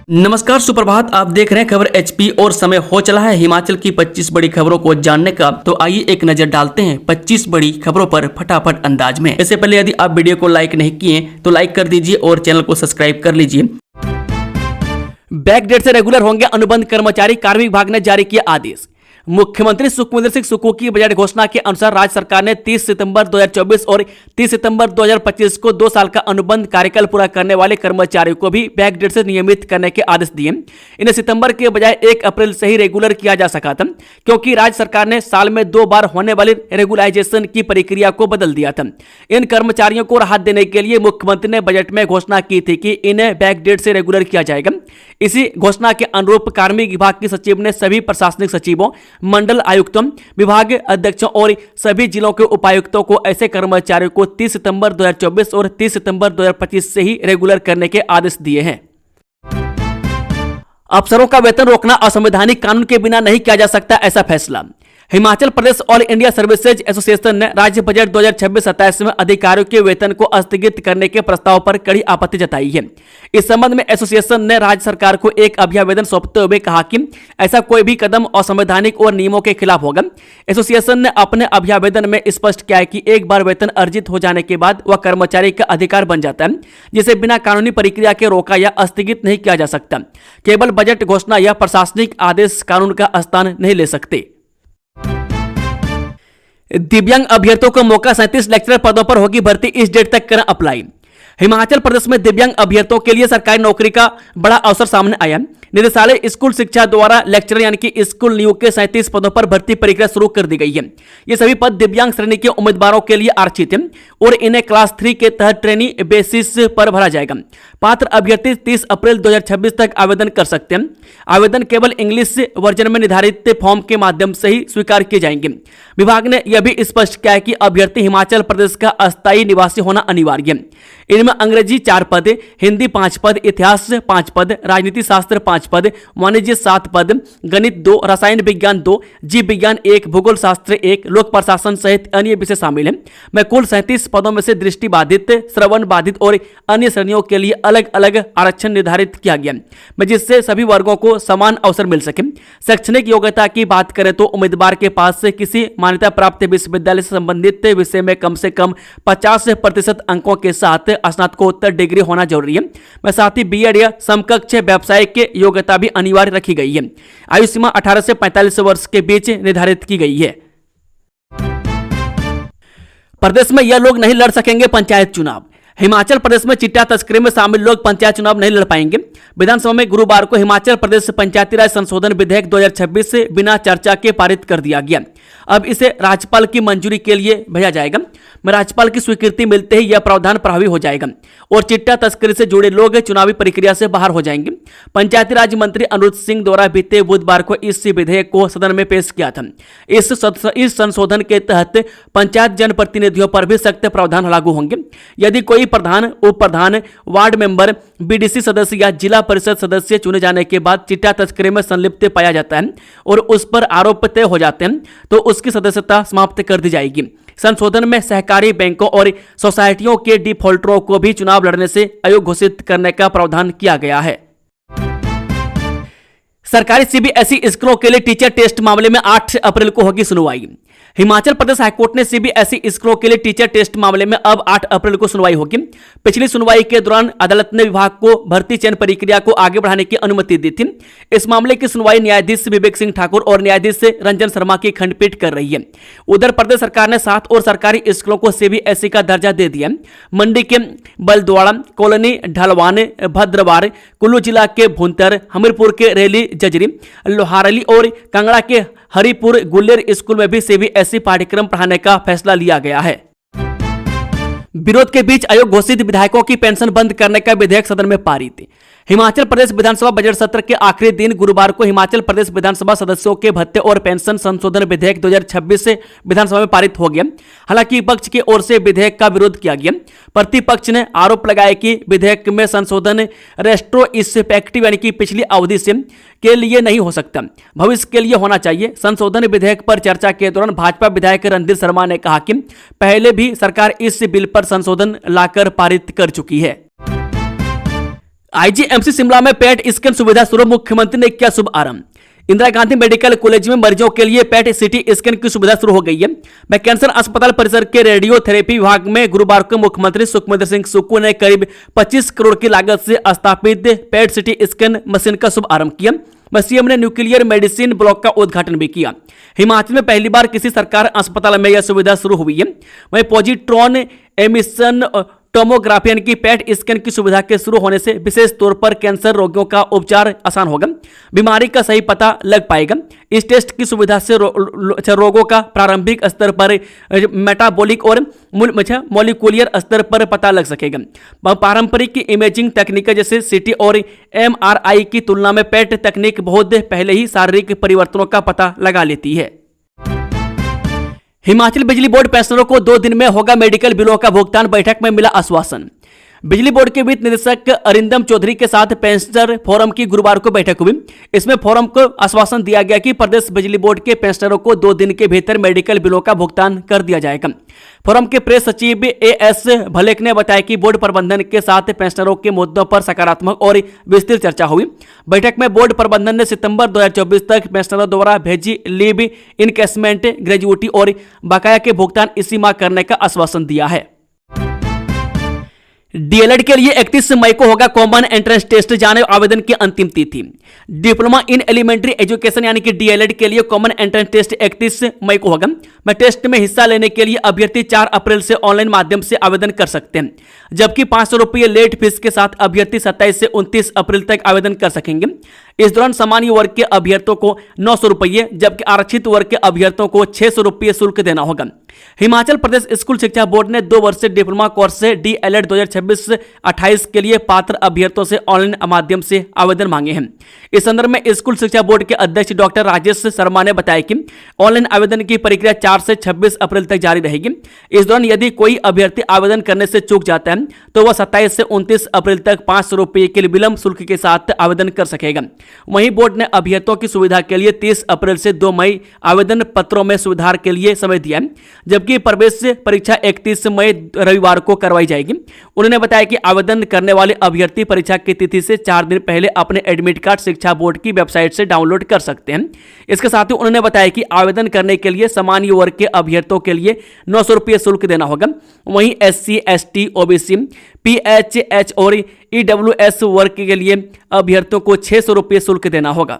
नमस्कार, सुप्रभात। आप देख रहे हैं खबर एचपी और समय हो चला है हिमाचल की 25 बड़ी खबरों को जानने का। तो आइए एक नजर डालते हैं 25 बड़ी खबरों पर फटाफट अंदाज में। इससे पहले यदि आप वीडियो को लाइक नहीं किए तो लाइक कर दीजिए और चैनल को सब्सक्राइब कर लीजिए। बैकडेट से रेगुलर होंगे अनुबंध कर्मचारी, कार्मिक विभाग ने जारी किया आदेश। मुख्यमंत्री सुखविंदर सिंह सुक्खू की बजट घोषणा के अनुसार राज्य सरकार ने 30 सितंबर 2024 और 30 सितंबर 2025 को 2 साल का अनुबंध कार्यकाल पूरा करने वाले कर्मचारियों को भी बैकडेट से नियमित करने के आदेश दिए। इन्हें सितंबर के बजाय 1 अप्रैल से ही रेगुलर किया जा सका था, क्योंकि राज्य सरकार ने साल में 2 बार होने वाली रेगुलाइजेशन की प्रक्रिया को बदल दिया था। इन कर्मचारियों को राहत देने के लिए मुख्यमंत्री ने बजट में घोषणा की थी कि इन्हें बैकडेट से रेगुलर किया जाएगा। इसी घोषणा के अनुरूप कार्मिक विभाग के सचिव ने सभी प्रशासनिक सचिवों, मंडल आयुक्तों, विभाग अध्यक्षों और सभी जिलों के उपायुक्तों को ऐसे कर्मचारियों को 30 सितंबर 2024 और 30 सितंबर 2025 से ही रेगुलर करने के आदेश दिए हैं। अफसरों का वेतन रोकना असंवैधानिक, कानून के बिना नहीं किया जा सकता, ऐसा फैसला। Himachal Pradesh all India services association ने राज्य बजट 2026-27 में अधिकारियों के वेतन को स्थगित करने के प्रस्ताव पर कड़ी आपत्ति जताई है। इस संबंध में एसोसिएशन ने राज्य सरकार को एक अभ्यावेदन सौंपते हुए कहा कि ऐसा कोई भी कदम असंवैधानिक और नियमों के खिलाफ होगा। एसोसिएशन ने अपने अभ्यावेदन में स्पष्ट किया है कि एक बार वेतन अर्जित हो जाने के बाद वह कर्मचारी का अधिकार बन जाता है, जिसे बिना कानूनी प्रक्रिया के रोका या स्थगित नहीं किया जा सकता। केवल बजट घोषणा या प्रशासनिक आदेश कानून का स्थान नहीं ले सकते। दिव्यांग अभ्यर्थियों को मौका, 37 लेक्चरर पदों पर होगी भर्ती, इस डेट तक करें अप्लाई। हिमाचल प्रदेश में दिव्यांग अभ्यर्थियों के लिए सरकारी नौकरी का बड़ा अवसर सामने आया। निदेशालय स्कूल शिक्षा द्वारा लेक्चरर यानी कि स्कूल नियुक्त के 37 पदों पर भर्ती प्रक्रिया शुरू कर दी गई है। ये सभी पद दिव्यांग श्रेणी के उम्मीदवारों के लिए आरक्षित हैं और इन्हें क्लास 3 के तहत ट्रेनी बेसिस पर भरा जाएगा। पात्र अभ्यर्थी 30 अप्रैल 2026 तक आवेदन कर सकते हैं। आवेदन केवल इंग्लिश वर्जन में निर्धारित फॉर्म के माध्यम से ही स्वीकार किए जाएंगे। विभाग ने यह भी स्पष्ट किया है कि अभ्यर्थी हिमाचल प्रदेश का अस्थायी निवासी होना अनिवार्य है। इनमें अंग्रेजी 4 पद, हिंदी 5 पद, इतिहास 5 पद, राजनीति शास्त्र 5 पद, वाणिज्य 7 पद, गणित 2, रसायन विज्ञान 2, जीव विज्ञान 1, भूगोल शास्त्र 1, लोक प्रशासन सहित अन्य विषय शामिल हैं। में कुल 37 पदों में से दृष्टि बाधित, श्रवण बाधित और अन्य श्रेणियों के लिए अलग अलग आरक्षण निर्धारित किया गया है, जिससे सभी वर्गों को समान अवसर मिल सके। शैक्षणिक योग्यता की बात करें तो उम्मीदवार के पास से किसी मान्यता प्राप्त विश्वविद्यालय से संबंधित विषय में कम से कम 50% अंकों के साथ स्नातकोत्तर डिग्री होना जरूरी है। में साथ ही बीएड या समकक्ष व्यावसायिक योग्यता भी अनिवार्य रखी गई है। आयु सीमा 18 से 45 वर्ष के बीच निर्धारित की गई है। प्रदेश में यह लोग नहीं लड़ सकेंगे पंचायत चुनाव। हिमाचल प्रदेश में चिट्टा तस्करी में शामिल लोग पंचायत चुनाव नहीं लड़ पाएंगे। विधानसभा में गुरुवार को हिमाचल प्रदेश पंचायती राज संशोधन विधेयक 2026 से बिना चर्चा के पारित कर दिया गया। अब इसे राज्यपाल की मंजूरी के लिए भेजा जाएगा। राज्यपाल की स्वीकृति मिलते ही यह प्रावधान प्रभावी हो जाएगा और चिट्टा तस्करी से जुड़े लोग चुनावी प्रक्रिया से बाहर हो जाएंगे। पंचायती राज मंत्री अनुराग सिंह द्वारा बीते बुधवार को इस विधेयक को सदन में पेश किया था। इस संशोधन के तहत पंचायत जनप्रतिनिधियों पर भी सख्त प्रावधान लागू होंगे। यदि कोई प्रधान, उप प्रधान, वार्ड मेंबर, बीडीसी सदस्य या जिला परिषद सदस्य चुने जाने के बाद चिट्टा तस्करी में संलिप्त पाया जाता है और उस पर आरोप तय हो जाते हैं तो उसकी सदस्यता समाप्त कर दी जाएगी। संशोधन में सहकारी बैंकों और सोसाइटियों के डिफॉल्टरों को भी चुनाव लड़ने से अयोग्य घोषित करने का प्रावधान किया गया है। सरकारी सीबीएसई स्कूलों के लिए टीचर टेस्ट मामले में 8 अप्रैल को होगी सुनवाई। हिमाचल प्रदेश हाईकोर्ट ने सीबीएसई स्कूलों के लिए टीचर टेस्ट मामले में अब 8 अप्रैल को सुनवाई होगी। पिछली सुनवाई के दौरान अदालत ने विभाग को भर्ती चयन प्रक्रिया को आगे बढ़ाने की अनुमति दी थी। इस मामले की सुनवाई न्यायाधीश विवेक सिंह ठाकुर और न्यायाधीश रंजन शर्मा की खंडपीठ कर रही है। उधर प्रदेश सरकार ने 7 और सरकारी स्कूलों को सीबीएसई का दर्जा दे दिया। मंडी के बलद्वाड़ा कॉलोनी, ढलवान, भद्रवार, कुल्लू जिला के भुंतर, हमीरपुर के रेली जजरी, लोहारली और कांगड़ा के हरिपुर गुल्लेर स्कूल में भी सीबीएसई पाठ्यक्रम पढ़ाने का फैसला लिया गया है। विरोध के बीच अयोग्य घोषित विधायकों की पेंशन बंद करने का विधेयक सदन में पारित। हिमाचल प्रदेश विधानसभा बजट सत्र के आखिरी दिन गुरुवार को हिमाचल प्रदेश विधानसभा सदस्यों के भत्ते और पेंशन संशोधन विधेयक 2026 से विधानसभा में पारित हो गया। हालांकि विपक्ष की ओर से विधेयक का विरोध किया गया। प्रतिपक्ष ने आरोप लगाया कि विधेयक में संशोधन रेट्रोस्पेक्टिव यानी कि पिछली अवधि से के लिए नहीं हो सकता, भविष्य के लिए होना चाहिए। संशोधन विधेयक पर चर्चा के दौरान भाजपा विधायक रणधीर शर्मा ने कहा कि पहले भी सरकार इस बिल पर संशोधन लाकर पारित कर चुकी है। आईजीएमसी शिमला में पेट स्कैन सुविधा शुरू, मुख्यमंत्री ने किया शुभ आरंभ। इंदिरा गांधी मेडिकल कॉलेज में मरीजों के लिए पेट सीटी स्कैन की सुविधा शुरू हो गई है। मैं कैंसर अस्पताल परिसर के रेडियोथेरेपी विभाग में गुरुवार को मुख्यमंत्री सुखविंदर सिंह सुक्खू ने करीब 25 करोड़ की लागत से स्थापित पेट सीटी स्कैन मशीन का शुभ आरंभ किया। सीएम ने न्यूक्लियर मेडिसिन ब्लॉक का उद्घाटन भी किया। हिमाचल में पहली बार किसी सरकारी अस्पताल में यह सुविधा शुरू हुई है। वहीं पॉजिट्रॉन एमिशन टोमोग्राफी यानी कि पेट स्कैन की सुविधा के शुरू होने से विशेष तौर पर कैंसर रोगियों का उपचार आसान होगा, बीमारी का सही पता लग पाएगा। इस टेस्ट की सुविधा से रोगों का प्रारंभिक स्तर पर मेटाबॉलिक और मॉलिक्यूलर स्तर पर पता लग सकेगा। पारंपरिक इमेजिंग तकनीक जैसे सीटी और एमआरआई की तुलना में पेट तकनीक बहुत पहले ही शारीरिक परिवर्तनों का पता लगा लेती है। हिमाचल बिजली बोर्ड पेंशनरों को 2 दिन में होगा मेडिकल बिलों का भुगतान, बैठक में मिला आश्वासन। बिजली बोर्ड के वित्त निदेशक अरिंदम चौधरी के साथ पेंशनर फोरम की गुरुवार को बैठक हुई। इसमें फोरम को आश्वासन दिया गया कि प्रदेश बिजली बोर्ड के पेंशनरों को 2 दिन के भीतर मेडिकल बिलों का भुगतान कर दिया जाएगा। फोरम के प्रेस सचिव एएस भलेक ने बताया कि बोर्ड प्रबंधन के साथ पेंशनरों के मुद्दों पर सकारात्मक और विस्तृत चर्चा हुई। बैठक में बोर्ड प्रबंधन ने सितंबर 2024 तक पेंशनरों द्वारा भेजी लीव इनकेसमेंट, ग्रेजुइटी और बकाया के भुगतान इसी माह करने का आश्वासन दिया है। डीएलएड के लिए 31 मई को होगा कॉमन एंट्रेंस टेस्ट, जाने आवेदन की अंतिम तिथि। डिप्लोमा इन एलिमेंट्री एजुकेशन यानी कि डीएलएड के लिए कॉमन एंट्रेंस टेस्ट 31 मई को होगा। मैं टेस्ट में हिस्सा लेने के लिए अभ्यर्थी 4 अप्रैल से ऑनलाइन माध्यम से आवेदन कर सकते हैं, जबकि 500 रुपये लेट फीस के साथ अभ्यर्थी 27 से 29 अप्रैल तक आवेदन कर सकेंगे। इस दौरान सामान्य वर्ग के अभ्यर्थियों को 900 रुपये, जबकि आरक्षित वर्ग के अभ्यर्थियों को 600 रुपये शुल्क देना होगा। हिमाचल प्रदेश स्कूल शिक्षा बोर्ड ने 2 वर्षीय डिप्लोमा कोर्स से डीएलएड 2026-28 के लिए पात्र अभ्यर्थियों से ऑनलाइन माध्यम से आवेदन मांगे हैं। इस संदर्भ में स्कूल शिक्षा बोर्ड के अध्यक्ष डॉक्टर राजेश शर्मा ने बताया कि ऑनलाइन आवेदन की प्रक्रिया 4 से 26 अप्रैल तक जारी रहेगी। इस दौरान यदि कोई अभ्यर्थी आवेदन करने से चूक जाता है तो वह 27 से 29 अप्रैल तक 500 रुपये के विलंब शुल्क के साथ आवेदन कर सकेगा। वहीं बोर्ड ने अभ्यर्थियों की सुविधा के लिए 30 अप्रैल से 2 मई आवेदन पत्रों में सुधार के लिए समय दिया है, जबकि प्रवेश परीक्षा 31 मई रविवार को करवाई जाएगी। उन्होंने बताया कि आवेदन करने वाले अभ्यर्थी परीक्षा की तिथि से 4 दिन पहले अपने एडमिट कार्ड शिक्षा बोर्ड की वेबसाइट से डाउनलोड कर सकते हैं। इसके साथ ही उन्होंने बताया कि आवेदन करने के लिए सामान्य वर्ग के अभ्यर्थियों के लिए 900 रुपये शुल्क देना होगा। वहीं SC, ST, OBC, PHH और EWS वर्ग के लिए अभ्यर्थियों को 600 रुपये शुल्क देना होगा।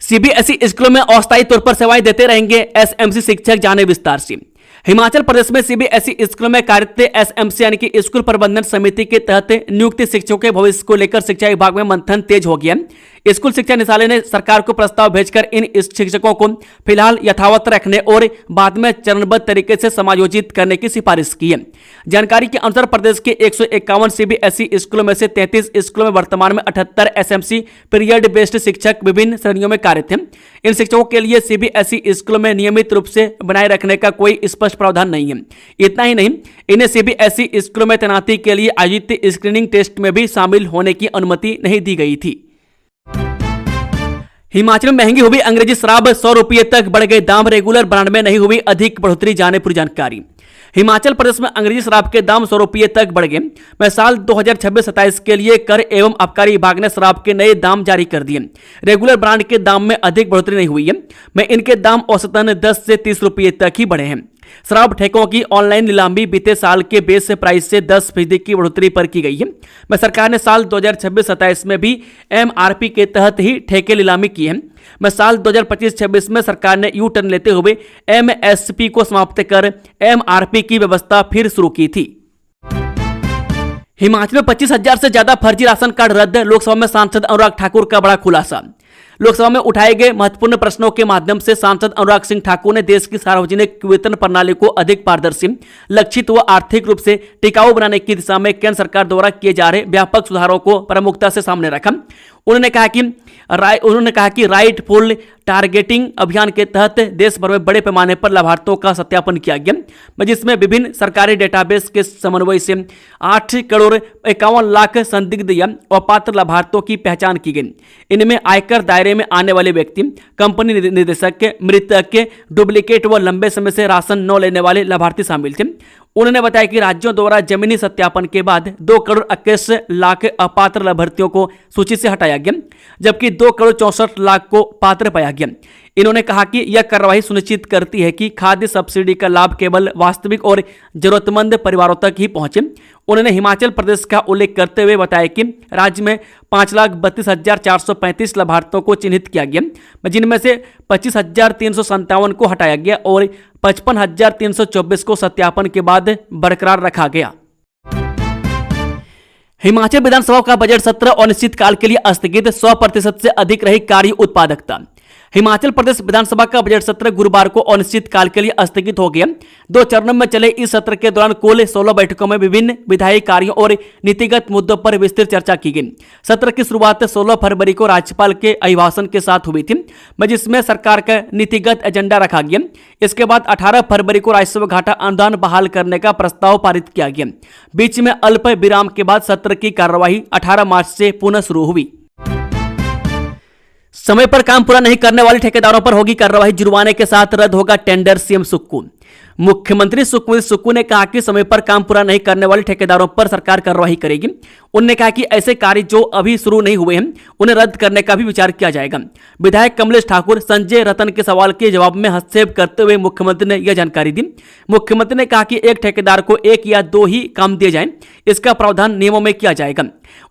सीबीएसई स्कूलों में अस्थायी तौर पर सेवाएं देते रहेंगे एसएमसी शिक्षक, जाने विस्तार से। हिमाचल प्रदेश में सीबीएसई स्कूलों में कार्यरत एसएमसी यानी कि स्कूल प्रबंधन समिति के तहत नियुक्त शिक्षकों के भविष्य को लेकर शिक्षा विभाग में मंथन तेज हो गया। स्कूल शिक्षा निदेशालय ने सरकार को प्रस्ताव भेजकर इन शिक्षकों को फिलहाल यथावत रखने और बाद में चरणबद्ध तरीके से समायोजित करने की सिफारिश की है। जानकारी के अनुसार प्रदेश के 151 सीबीएसई स्कूलों में से 33 स्कूलों में वर्तमान में 78 एसएमसी पीरियड बेस्ड शिक्षक विभिन्न श्रेणियों में कार्यरत हैं। इन शिक्षकों के लिए सीबीएसई स्कूलों में नियमित रूप से बनाए रखने का कोई स्पष्ट प्रावधान नहीं है। इतना ही नहीं, इन्हें सीबीएसई स्कूलों में तैनाती के लिए आयोजित स्क्रीनिंग टेस्ट में भी शामिल होने की अनुमति नहीं दी गई थी। हिमाचल में महंगी हुई अंग्रेजी शराब, 100 रुपये तक बढ़ गए दाम, रेगुलर ब्रांड में नहीं हुई अधिक बढ़ोतरी, जाने पूरी जानकारी। हिमाचल प्रदेश में अंग्रेजी शराब के दाम 100 रुपये तक बढ़ गए। मैं साल 2026-27 के लिए कर एवं आबकारी विभाग ने शराब के नए दाम जारी कर दिए। रेगुलर ब्रांड के दाम में अधिक बढ़ोतरी नहीं हुई है। मैं इनके दाम औसतन 10 से 30 रुपये तक ही बढ़े हैं। शराब ठेकों की ऑनलाइन नीलामी बीते साल के बेस प्राइस से 10% की बढ़ोतरी पर की गई है। मैं सरकार ने साल 2026-27 में भी एमआरपी के तहत ही ठेके नीलामी की है। मैं साल 2025-26 में सरकार ने यू टर्न लेते हुए एमएसपी को समाप्त कर एमआरपी की व्यवस्था फिर शुरू की थी। हिमाचल में 25,000 से ज्यादा फर्जी राशन कार्ड रद्द, लोकसभा में सांसद अनुराग ठाकुर का बड़ा खुलासा। लोकसभा में उठाए गए महत्वपूर्ण प्रश्नों के माध्यम से सांसद अनुराग सिंह ठाकुर ने देश की सार्वजनिक वितरण प्रणाली को अधिक पारदर्शी, लक्षित व आर्थिक रूप से टिकाऊ बनाने की दिशा में केंद्र सरकार द्वारा किए जा रहे व्यापक सुधारों को प्रमुखता से सामने रखा। उन्होंने कहा कि राइट फुल टारगेटिंग अभियान के तहत देश भर में बड़े पैमाने पर लाभार्थियों का सत्यापन किया गया, जिसमें विभिन्न सरकारी डेटाबेस के समन्वय से 8,51,00,000 संदिग्ध या अपात्र लाभार्थियों की पहचान की गई। इनमें आयकर दायरे में आने वाले व्यक्ति, कंपनी निदेशक, मृतक, डुप्लीकेट व लंबे समय से राशन न लेने वाले लाभार्थी शामिल थे। उन्होंने बताया कि राज्यों द्वारा जमीनी सत्यापन के बाद 2 करोड़ 21 लाख अपात्र लाभार्थियों को सूची से हटाया गया, जबकि 2 करोड़ 64 लाख को पात्र पाया गया। इन्होंने कहा कि यह कार्यवाही सुनिश्चित करती है कि खाद्य सब्सिडी का लाभ केवल वास्तविक और जरूरतमंद परिवारों तक ही पहुंचे। उन्होंने हिमाचल प्रदेश का उल्लेख करते हुए बताया कि राज्य में 5,32,435 लाभार्थियों को चिन्हित किया गया, जिनमें से 25,357 को हटाया गया और 55,324 को सत्यापन के बाद बरकरार रखा गया। हिमाचल विधानसभा का बजट सत्र अनिश्चितकाल के लिए स्थगित, 100% से अधिक रही कार्य उत्पादकता। हिमाचल प्रदेश विधानसभा का बजट सत्र गुरुवार को अनिश्चितकाल के लिए स्थगित हो गया। 2 चरणों में चले इस सत्र के दौरान कुल 16 बैठकों में विभिन्न विधायी कार्यों और नीतिगत मुद्दों पर विस्तृत चर्चा की गई। सत्र की शुरुआत 16 फरवरी को राज्यपाल के अभिभाषण के साथ हुई थी, जिसमें सरकार का नीतिगत एजेंडा रखा गया। इसके बाद 18 फरवरी को राजस्व घाटा अनुदान बहाल करने का प्रस्ताव पारित किया गया। बीच में अल्प विराम के बाद सत्र की कार्यवाही 18 मार्च से पुनः शुरू हुई। समय पर काम पूरा नहीं करने वाले ठेकेदारों पर होगी कार्रवाई, जुर्माने के साथ रद्द होगा टेंडर, सीएम सुक्खू। मुख्यमंत्री सुखविंदर सुक्खू ने कहा कि समय पर काम पूरा नहीं करने वाले ठेकेदारों पर सरकार कार्रवाई करेगी। उन्होंने कहा कि ऐसे कार्य जो अभी शुरू नहीं हुए हैं उन्हें रद्द करने का भी विचार किया जाएगा। विधायक कमलेश ठाकुर संजय रतन के सवाल के जवाब में हस्तक्षेप करते हुए मुख्यमंत्री ने यह जानकारी दी। मुख्यमंत्री ने कहा कि एक ठेकेदार को 1 या 2 ही काम दिए जाएं, इसका प्रावधान नियमों में किया जाएगा।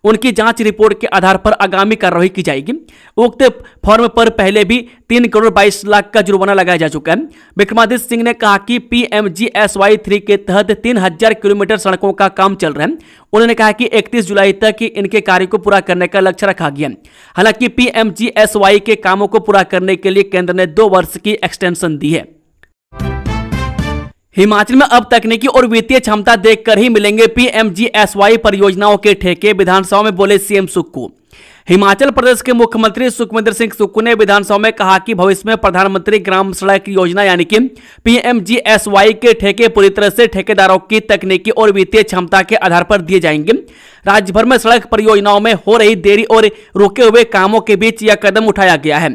उनकी जांच रिपोर्ट के आधार पर आगामी कार्रवाई की जाएगी। उक्त फॉर्म पर पहले भी 3 करोड़ 22 लाख का जुर्माना लगाया जा चुका है। विक्रमादित्य सिंह ने कहा कि PMGSY 3 के तहत 3000 किलोमीटर सड़कों का काम चल रहा है। उन्होंने कहा कि 31 जुलाई तक इनके कार्य को पूरा करने का लक्ष्य रखा गया। हालांकि PMGSY के कामों को पूरा करने के लिए केंद्र ने 2 वर्ष की एक्सटेंशन दी है। हिमाचल में अब तकनीकी और वित्तीय क्षमता देखकर ही मिलेंगे PMGSY परियोजनाओं के ठेके, विधानसभा में बोले सीएम सुक्खू। हिमाचल प्रदेश के मुख्यमंत्री सुखविंदर सिंह सुक्खू ने विधानसभा में कहा कि भविष्य में प्रधानमंत्री ग्राम सड़क योजना यानी कि PMGSY के ठेके पूरी तरह से ठेकेदारों की तकनीकी और वित्तीय क्षमता के आधार पर दिए जाएंगे। राज्य भर में सड़क परियोजनाओं में हो रही देरी और रुके हुए कामों के बीच यह कदम उठाया गया है,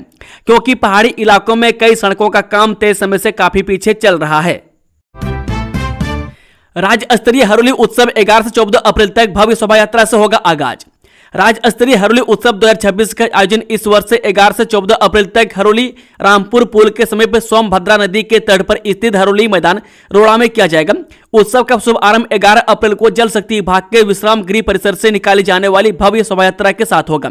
क्योंकि पहाड़ी इलाकों में कई सड़कों का काम तय समय से काफी पीछे चल रहा है। राज्य स्तरीय हरोली उत्सव 11 से 14 अप्रैल तक भव्य शोभा यात्रा से होगा आगाज। राज्य स्तरीय हरोली उत्सव 2026 का आयोजन इस वर्ष से 11 से 14 अप्रैल तक हरोली रामपुर पुल के समीप सोमभद्रा नदी के तट पर स्थित हरोली मैदान रोड़ा में किया जाएगा। उत्सव का शुभारंभ 11 अप्रैल को जल शक्ति विभाग के विश्राम गृह परिसर से निकाली जाने वाली भव्य शोभा यात्रा के साथ होगा।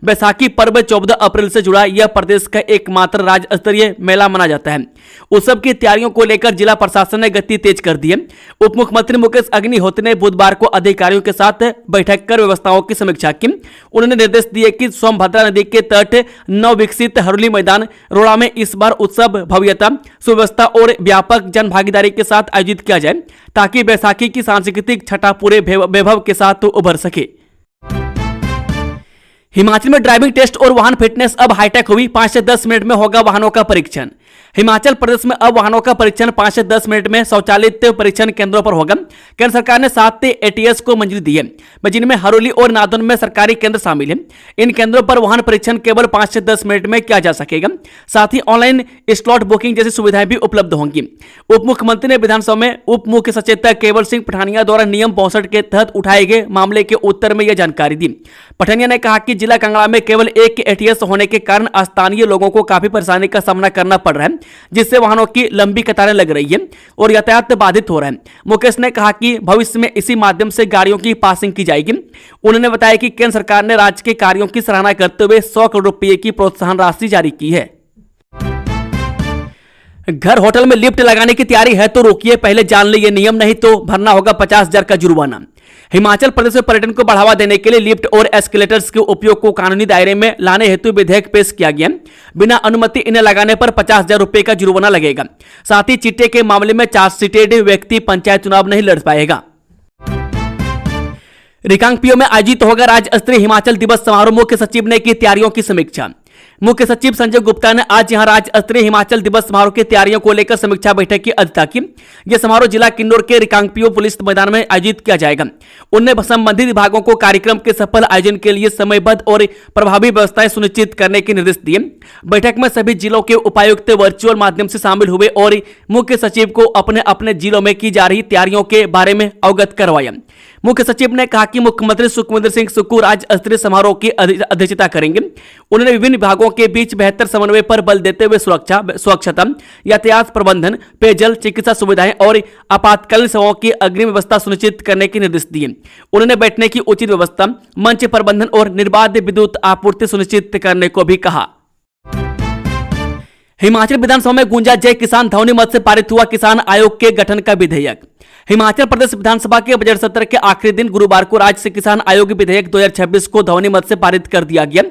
बैसाखी पर्व 14 अप्रैल से जुड़ा यह प्रदेश का एकमात्र राज्य स्तरीय मेला माना जाता है। उत्सव की तैयारियों को लेकर जिला प्रशासन ने गति तेज कर दी है। उप मुख्यमंत्री मुकेश अग्निहोत्री ने बुधवार को अधिकारियों के साथ बैठक कर व्यवस्थाओं की समीक्षा की। उन्होंने निर्देश दिए कि सोमभद्रा नदी के तट नवविकसित हरोली मैदान रोड़ा में इस बार उत्सव भव्यता, सुव्यवस्था और व्यापक जन भागीदारी के साथ आयोजित किया जाए, ताकि बैसाखी की सांस्कृतिक छठा पूरे वैभव के साथ उभर सके। हिमाचल में ड्राइविंग टेस्ट और वाहन फिटनेस अब हाईटेक हुई। 5 से 10 मिनट में होगा वाहनों का परीक्षण। हिमाचल प्रदेश में अब वाहनों का परीक्षण 5 से 10 मिनट में स्वचालित परीक्षण केंद्रों पर होगा। केंद्र सरकार ने 7 ATS को मंजूरी दी है, जिनमें हरोली और नादौन में सरकारी केंद्र शामिल हैं। इन केंद्रों पर वाहन परीक्षण केवल 5 से 10 मिनट में किया जा सकेगा। साथ ही ऑनलाइन स्लॉट बुकिंग जैसी सुविधाएं भी उपलब्ध होंगी। उप मुख्यमंत्री ने विधानसभा में उप मुख्य सचेतक केवल सिंह पठानिया द्वारा नियम 65 के तहत उठाए गए मामले के उत्तर में यह जानकारी दी। पठानिया ने कहा कि जिला कांगड़ा में केवल एक ATS होने के कारण स्थानीय लोगों को काफी परेशानी का सामना करना पड़ रहा है, जिससे वाहनों की लंबी कतारें लग रही है और यातायात बाधित हो रहा है। मुकेश ने कहा कि भविष्य में इसी माध्यम से गाड़ियों की पासिंग की जाएगी। उन्होंने बताया कि केंद्र सरकार ने राज्य के कार्यों की सराहना करते हुए 100 करोड़ रुपए की प्रोत्साहन राशि जारी की है। घर होटल में लिफ्ट लगाने की तैयारी है तो रोकिए, पहले जान ले ये नियम, नहीं तो भरना होगा 50,000 का जुर्माना। हिमाचल प्रदेश में पर्यटन को बढ़ावा देने के लिए लिफ्ट और एस्केलेटर्स के उपयोग को कानूनी दायरे में लाने हेतु विधेयक पेश किया गया। बिना अनुमति इन्हें लगाने पर 50,000 रुपए का जुर्माना लगेगा। साथ ही चिट्टे के मामले में चार्जशीटेड व्यक्ति पंचायत चुनाव नहीं लड़ पाएगा। रिकांगपिओ में आयोजित होगा राज्य स्तरीय हिमाचल दिवस समारोह। मुख्य सचिव ने की तैयारियों की समीक्षा। मुख्य सचिव संजय गुप्ता ने आज यहां राज्य स्तरीय हिमाचल दिवस समारोह की तैयारियों को लेकर समीक्षा बैठक की अध्यक्षता की। यह समारोह जिला किन्नौर के रिकांगपिओ पुलिस मैदान में आयोजित किया जाएगा। उन्होंने संबंधित विभागों को कार्यक्रम के सफल आयोजन के लिए समयबद्ध और प्रभावी व्यवस्थाएं सुनिश्चित करने के निर्देश दिए। बैठक में सभी जिलों के उपायुक्त वर्चुअल माध्यम से शामिल हुए और मुख्य सचिव को अपने अपने जिलों में की जा रही तैयारियों के बारे में अवगत करवाया। मुख्य सचिव ने कहा कि मुख्यमंत्री सुखविंदर सिंह सुक्खू राज्य स्तरीय समारोह की अध्यक्षता करेंगे। उन्होंने विभिन्न विभागों के बीच बेहतर समन्वय पर बल देते हुए सुरक्षा, स्वच्छता, यातायात प्रबंधन, पेयजल, चिकित्सा सुविधाएं और आपातकालीन सेवाओं की अग्रिम व्यवस्था सुनिश्चित करने के निर्देश दिए। उन्होंने बैठने की उचित व्यवस्था, मंच प्रबंधन और निर्बाध विद्युत आपूर्ति सुनिश्चित करने को भी कहा। हिमाचल विधानसभा में गूंजा जय किसान, ध्वनि मत से पारित हुआ किसान आयोग के गठन का विधेयक। हिमाचल प्रदेश विधानसभा के बजट सत्र के आखिरी दिन गुरुवार को राज्य किसान आयोग विधेयक 2026 को ध्वनि मत से पारित कर दिया गया।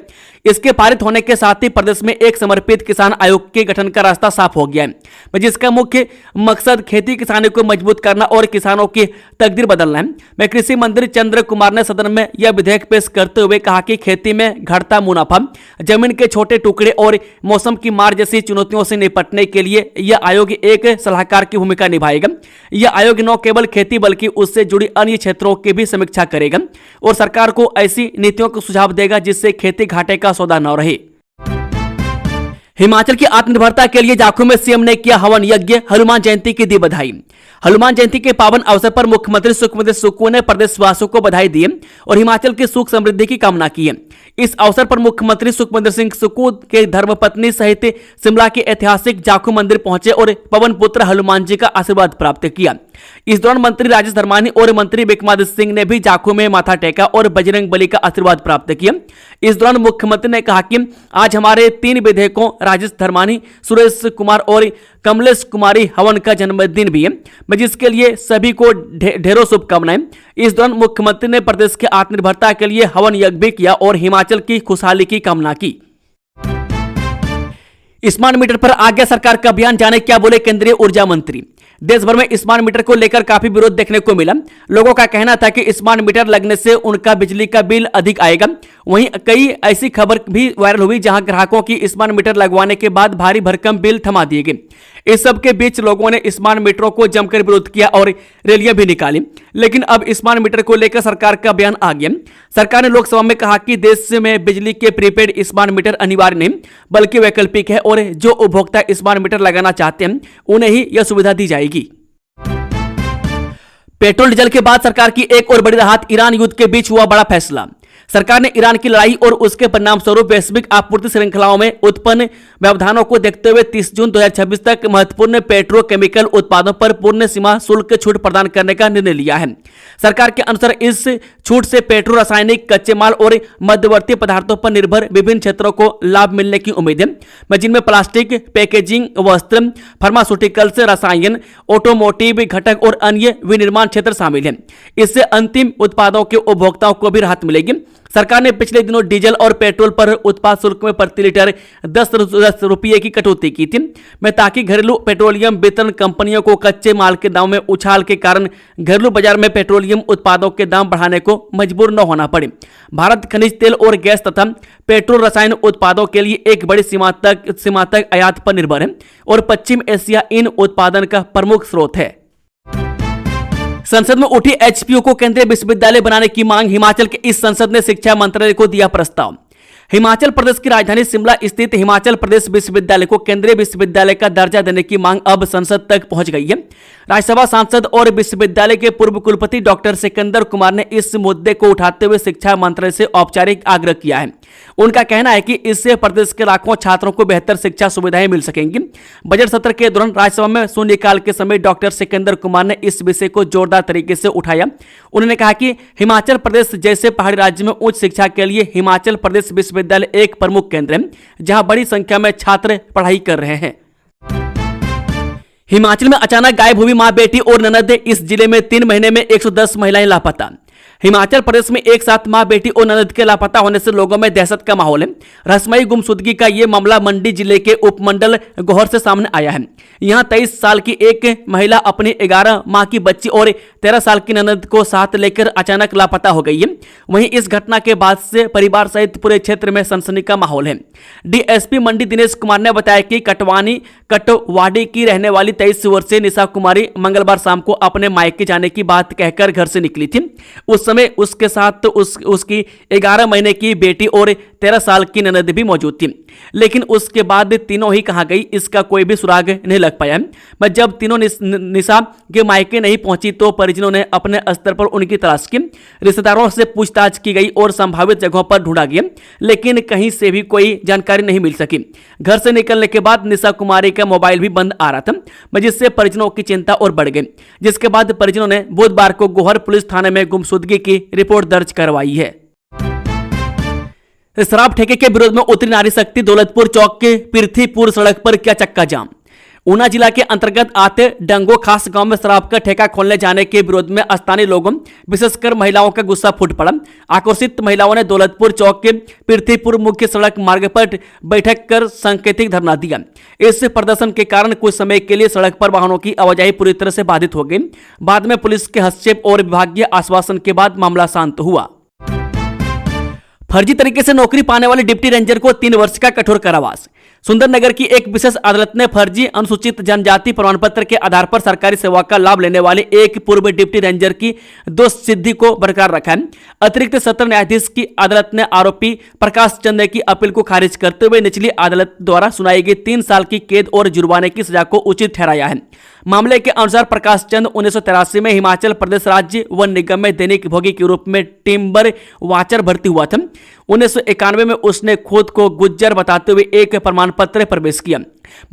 इसके पारित होने के साथ ही प्रदेश में एक समर्पित किसान आयोग के गठन का रास्ता साफ हो गया है, जिसका मुख्य मकसद खेती किसानी को मजबूत करना और किसानों की तकदीर बदलना है। मैं कृषि मंत्री चंद्र कुमार ने सदन में यह विधेयक पेश करते हुए कहा कि खेती में घटता मुनाफा, जमीन के छोटे टुकड़े और मौसम की मार जैसी चुनौतियों से निपटने के लिए यह आयोग एक सलाहकार की भूमिका निभाएगा। यह आयोग न केवल खेती बल्कि उससे जुड़ी अन्य क्षेत्रों की भी समीक्षा करेगा और सरकार को ऐसी नीतियों को सुझाव देगा जिससे खेती घाटे का सौदा न रहे। हिमाचल की आत्मनिर्भरता के लिए जाखू में सीएम ने किया हवन यज्ञ, हनुमान जयंती की दी बधाई। हनुमान जयंती के पावन अवसर पर मुख्यमंत्री सुखविंदर सुक्खू ने प्रदेशवासियों को बधाई दी और हिमाचल की सुख समृद्धि की कामना की है। इस अवसर पर मुख्यमंत्री सुखविंदर सिंह सुक्खू के धर्मपत्नी सहित शिमला के ऐतिहासिक जाखू मंदिर पहुंचे और पवन पुत्र हनुमान जी का आशीर्वाद प्राप्त किया। इस दौरान मंत्री राजेश धर्मानी और मंत्री विक्रमादित्य सिंह ने भी जाखू में माथा टेका और बजरंग बली का आशीर्वाद प्राप्त किया। इस दौरान मुख्यमंत्री ने कहा कि आज हमारे 3 विधायकों राजेश धर्मानी, सुरेश कुमार और कमलेश कुमारी हवन का जन्मदिन भी है, जिसके लिए सभी को ढेरों शुभकामनाएं। इस दौरान मुख्यमंत्री ने प्रदेश की आत्मनिर्भरता के लिए हवन यज्ञ भी किया और हिमाचल की खुशहाली की कामना की। स्मार्ट मीटर पर आ गया सरकार का अभियान, जाने क्या बोले केंद्रीय ऊर्जा मंत्री। देश भर में स्मार्ट मीटर को लेकर काफी विरोध देखने को मिला। लोगों का कहना था कि स्मार्ट मीटर लगने से उनका बिजली का बिल अधिक आएगा। वहीं कई ऐसी खबर भी वायरल हुई जहां ग्राहकों की स्मार्ट मीटर लगवाने के बाद भारी भरकम बिल थमा दिए गए। इस सब के बीच लोगों ने स्मार्ट मीटरों को जमकर विरोध किया और रैलियां भी निकाली। लेकिन अब स्मार्ट मीटर को लेकर सरकार का बयान आ गया। सरकार ने लोकसभा में कहा कि देश में बिजली के प्रीपेड स्मार्ट मीटर अनिवार्य नहीं बल्कि वैकल्पिक है और जो उपभोक्ता स्मार्ट मीटर लगाना चाहते हैं उन्हें ही यह सुविधा दी जाएगी। पेट्रोल डीजल के बाद सरकार की एक और बड़ी राहत, ईरान युद्ध के बीच हुआ बड़ा फैसला। सरकार ने ईरान की लड़ाई और उसके परिणाम स्वरूप वैश्विक आपूर्ति श्रृंखलाओं में उत्पन्न व्यवधानों को देखते हुए 30 जून 2026 तक महत्वपूर्ण पेट्रोकेमिकल उत्पादों पर पूर्ण सीमा शुल्क छूट प्रदान करने का निर्णय लिया है। सरकार के अनुसार इस छूट से पेट्रो, रासायनिक, कच्चे माल और मध्यवर्ती पदार्थों पर निर्भर विभिन्न क्षेत्रों को लाभ मिलने की उम्मीद है, जिनमें प्लास्टिक, पैकेजिंग, वस्त्र, फार्मास्यूटिकल्स, रसायन, ऑटोमोटिव घटक और अन्य विनिर्माण क्षेत्र शामिल हैं। इससे अंतिम उत्पादों के उपभोक्ताओं को भी राहत मिलेगी। सरकार ने पिछले दिनों डीजल और पेट्रोल पर उत्पाद शुल्क में प्रति लीटर 10 रुपये की कटौती की थी, ताकि घरेलू पेट्रोलियम वितरण कंपनियों को कच्चे माल के दाम में उछाल के कारण घरेलू बाजार में पेट्रोलियम उत्पादों के दाम बढ़ाने को मजबूर न होना पड़े। भारत खनिज तेल और गैस तथा पेट्रोल रसायन उत्पादों के लिए एक बड़ी सीमा तक आयात पर निर्भर है और पश्चिम एशिया इन उत्पादन का प्रमुख स्रोत है। संसद में उठी एचपीयू को केंद्रीय विश्वविद्यालय बनाने की मांग, हिमाचल के इस संसद ने शिक्षा मंत्रालय को दिया प्रस्ताव। हिमाचल प्रदेश की राजधानी शिमला स्थित हिमाचल प्रदेश विश्वविद्यालय को केंद्रीय विश्वविद्यालय का दर्जा देने की मांग अब संसद तक पहुंच गई है। राज्यसभा सांसद और विश्वविद्यालय के पूर्व कुलपति डॉक्टर सिकंदर कुमार ने इस मुद्दे को उठाते हुए शिक्षा मंत्रालय से औपचारिक आग्रह किया है। उनका कहना है कि इससे प्रदेश के लाखों छात्रों को बेहतर शिक्षा सुविधाएं मिल सकेंगी। बजट सत्र के दौरान राज्यसभा में शून्यकाल के समय डॉक्टर सिकंदर कुमार ने इस विषय को जोरदार तरीके से उठाया। उन्होंने कहा कि हिमाचल प्रदेश जैसे पहाड़ी राज्य में उच्च शिक्षा के लिए हिमाचल प्रदेश विश्वविद्यालय एक प्रमुख केंद्र है, जहां बड़ी संख्या में छात्र पढ़ाई कर रहे हैं। हिमाचल में अचानक गायब हुई मां, बेटी और ननद। इस जिले में 3 महीने में 110 महिलाएं लापता। हिमाचल प्रदेश में एक साथ मां, बेटी और ननद के लापता होने से लोगों में दहशत का माहौल है। रहस्यमयी गुमशुदगी का यह मामला मंडी जिले के उपमंडल गौहर से सामने आया है। यहां 23 साल की एक महिला अपनी 11 माह की बच्ची और 13 साल की ननद को साथ लेकर अचानक लापता हो गई है। वहीं इस घटना के बाद से परिवार सहित पूरे क्षेत्र में सनसनी का माहौल है। डीएसपी मंडी दिनेश कुमार ने बताया कि कटवाड़ी की रहने वाली 23 वर्षीय निशा कुमारी मंगलवार शाम को अपने मायके जाने की बात कहकर घर से निकली थी। उस समय उसके साथ उसकी 11 महीने की बेटी और 13 साल की ननद भी मौजूद थी, लेकिन उसके बाद तीनों ही कहां गई इसका कोई भी सुराग नहीं लग पाया। पर जब तीनों निशा के मायके नहीं पहुंची तो परिजनों ने अपने स्तर पर उनकी तलाश की। रिश्तेदारों से पूछताछ की गई और संभावित जगहों पर ढूंढा गया, लेकिन कहीं से भी कोई जानकारी नहीं मिल सकी। घर से निकलने के बाद निशा कुमारी का मोबाइल भी बंद आ रहा था, जिससे परिजनों की चिंता और बढ़ गई। जिसके बाद परिजनों ने बुधवार को गोहर पुलिस थाने में गुमशुदगी की रिपोर्ट दर्ज करवाई है। शराब ठेके के विरोध में उतरी नारी शक्ति। दौलतपुर चौक के पृथ्वीपुर सड़क पर किया चक्का जाम। ऊना जिला के अंतर्गत आते डंगो खास गांव में शराब का ठेका खोलने जाने के विरोध में स्थानीय लोगों विशेषकर महिलाओं का गुस्सा फूट पड़ा। आक्रोशित महिलाओं ने दौलतपुर चौक के पृथ्वीपुर मुख्य सड़क मार्ग पर बैठक कर सांकेतिक धरना दिया। इस प्रदर्शन के कारण कुछ समय के लिए सड़क पर वाहनों की आवाजाही पूरी तरह से बाधित हो गई। बाद में पुलिस के हस्तक्षेप और विभागीय आश्वासन के बाद मामला शांत हुआ। फर्जी तरीके से नौकरी पाने वाले डिप्टी रेंजर को 3 वर्ष का कठोर कारावास। सुंदरनगर की एक विशेष अदालत ने फर्जी अनुसूचित जनजाति प्रमाण पत्र के आधार पर सरकारी सेवा का लाभ लेने वाले एक पूर्व डिप्टी रेंजर की दोष सिद्धि को बरकरार रखा है। अतिरिक्त सत्र न्यायाधीश की अदालत ने आरोपी प्रकाश चंद की अपील को खारिज करते हुए निचली अदालत द्वारा सुनाई गई 3 साल की कैद और जुर्माने की सजा को उचित ठहराया है। मामले के अनुसार प्रकाश चंद 1983 में हिमाचल प्रदेश राज्य वन निगम में दैनिक भोगी के रूप में टिम्बर वाचर भर्ती हुआ था। 1991 में उसने खुद को गुज्जर बताते हुए एक प्रमाण पत्र प्रवेश किया,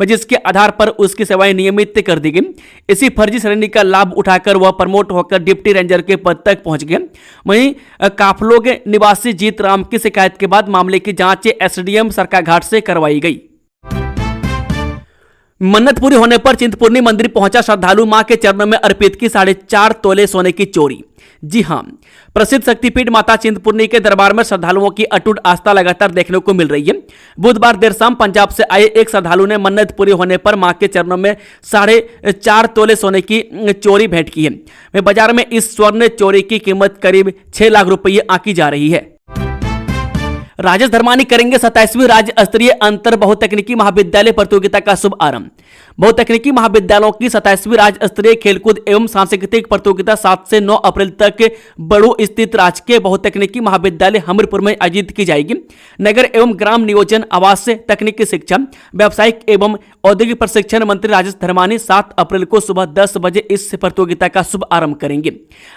जिसके आधार पर उसकी सेवाएं नियमित कर दी गई। इसी फर्जी श्रेणी का लाभ उठाकर वह प्रमोट होकर डिप्टी रेंजर के पद तक पहुंच गया। वहीं काफलोग निवासी जीत राम की शिकायत के बाद मामले की जांच एसडीएम सरकाघाट से करवाई गई। मन्नत पूरी होने पर चिंतपूर्णी मंदिर पहुंचा श्रद्धालु। मां के चरणों में अर्पित की 4.5 तोले सोने की चोरी। जी हां, प्रसिद्ध शक्तिपीठ माता चिंतपूर्णी के दरबार में श्रद्धालुओं की अटूट आस्था लगातार देखने को मिल रही है। बुधवार देर शाम पंजाब से आए एक श्रद्धालु ने मन्नत पूरी होने पर मां के चरणों में 4.5 तोले सोने की चोरी भेंट की है। बाजार में इस स्वर्ण चोरी की कीमत करीब 6 लाख रुपये आंकी जा रही है। राजेश धर्मानी करेंगे 27वीं राज्य स्तरीय अंतर बहुतकनीकी महाविद्यालय प्रतियोगिता का शुभ आरंभ। बहुतकनीकी महाविद्यालयों की 27वीं राज्य स्तरीय खेलकूद एवं सांस्कृतिक प्रतियोगिता 7 से 9 अप्रैल तक बड़ू स्थित राजकीय बहुतकनीकी महाविद्यालय हमीरपुर में आयोजित की जाएगी। नगर एवं ग्राम नियोजन, आवास, तकनीकी शिक्षा, व्यावसायिक एवं औद्योगिक प्रशिक्षण मंत्री राजेश धर्मानी 7 अप्रैल को सुबह 10 बजे इस प्रतियोगिता का शुभ आरंभ करेंगे।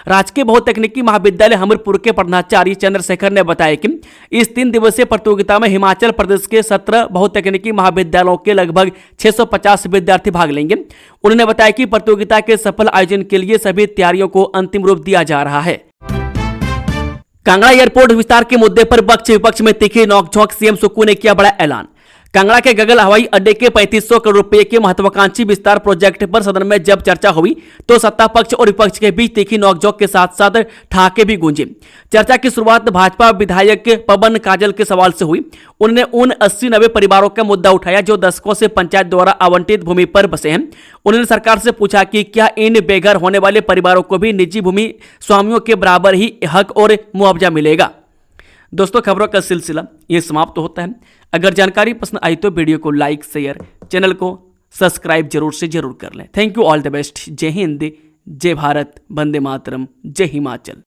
राजकीय बहुतकनीकी महाविद्यालय हमीरपुर के प्रधानाचार्य चंद्रशेखर ने बताया कि इस 3 दिवसीय प्रतियोगिता में हिमाचल प्रदेश के 17 बहुतकनीकी महाविद्यालयों के लगभग 650 विद्यार्थी भाग लेंगे। उन्होंने बताया कि प्रतियोगिता के सफल आयोजन के लिए सभी तैयारियों को अंतिम रूप दिया जा रहा है। कांगड़ा एयरपोर्ट विस्तार के मुद्दे पर पक्ष विपक्ष में तीखी नोकझोंक। सीएम सुक्खू ने किया बड़ा ऐलान। कांगड़ा के गगल हवाई अड्डे के 3500 करोड़ रुपए के महत्वाकांक्षी विस्तार प्रोजेक्ट पर सदन में जब चर्चा हुई तो सत्ता पक्ष और विपक्ष के बीच तीखी नोकझोंक के साथ साथ ठहाके भी गूंजे। चर्चा की शुरुआत भाजपा विधायक पवन काजल के सवाल से हुई। उन्होंने उन 80-90 परिवारों का मुद्दा उठाया जो दशकों से पंचायत द्वारा आवंटित भूमि पर बसे हैं। उन्होंने सरकार से पूछा कि क्या इन बेघर होने वाले परिवारों को भी निजी भूमि स्वामियों के बराबर ही हक और मुआवजा मिलेगा। दोस्तों, खबरों का सिलसिला ये समाप्त होता है। अगर जानकारी पसंद आई तो वीडियो को लाइक, शेयर, चैनल को सब्सक्राइब जरूर कर लें। Thank you, all the best. जय हिंद, जय भारत, वंदे मातरम, जय हिमाचल।